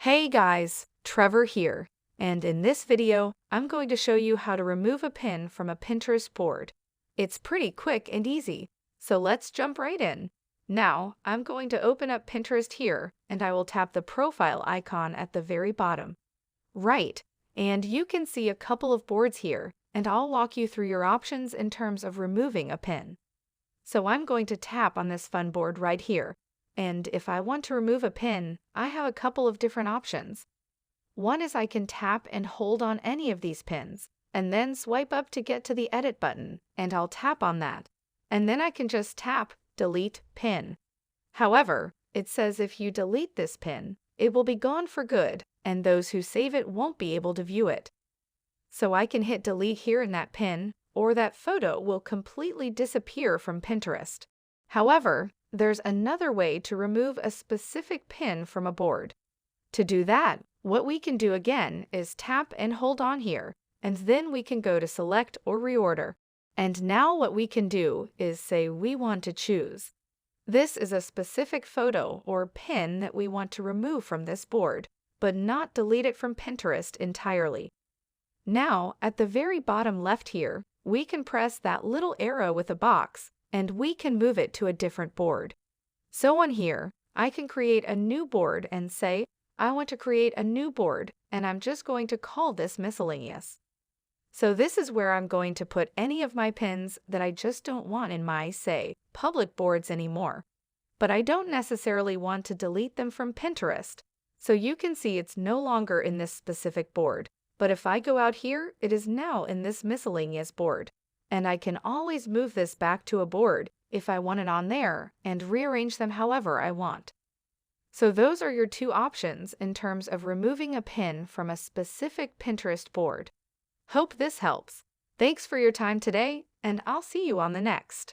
Hey guys, Trevor here, and in this video, I'm going to show you how to remove a pin from a Pinterest board. It's pretty quick and easy, so let's jump right in. Now, I'm going to open up Pinterest here, and I will tap the profile icon at the very bottom. Right, and you can see a couple of boards here, and I'll walk you through your options in terms of removing a pin. So I'm going to tap on this fun board right here. And if I want to remove a pin, I have a couple of different options. One is I can tap and hold on any of these pins, and then swipe up to get to the edit button, and I'll tap on that. And then I can just tap delete pin. However, it says if you delete this pin, it will be gone for good, and those who save it won't be able to view it. So I can hit delete here in that pin, or that photo will completely disappear from Pinterest. However, there's another way to remove a specific pin from a board. To do that, what we can do again is tap and hold on here, and then we can go to select or reorder. And now what we can do is say we want to choose. This is a specific photo or pin that we want to remove from this board, but not delete it from Pinterest entirely. Now, at the very bottom left here, we can press that little arrow with a box, and we can move it to a different board. So on here, I can create a new board and say, I want to create a new board, and I'm just going to call this miscellaneous. So this is where I'm going to put any of my pins that I just don't want in my, say, public boards anymore. But I don't necessarily want to delete them from Pinterest. So you can see it's no longer in this specific board. But if I go out here, it is now in this miscellaneous board. And I can always move this back to a board if I want it on there and rearrange them however I want. So those are your two options in terms of removing a pin from a specific Pinterest board. Hope this helps. Thanks for your time today, and I'll see you on the next.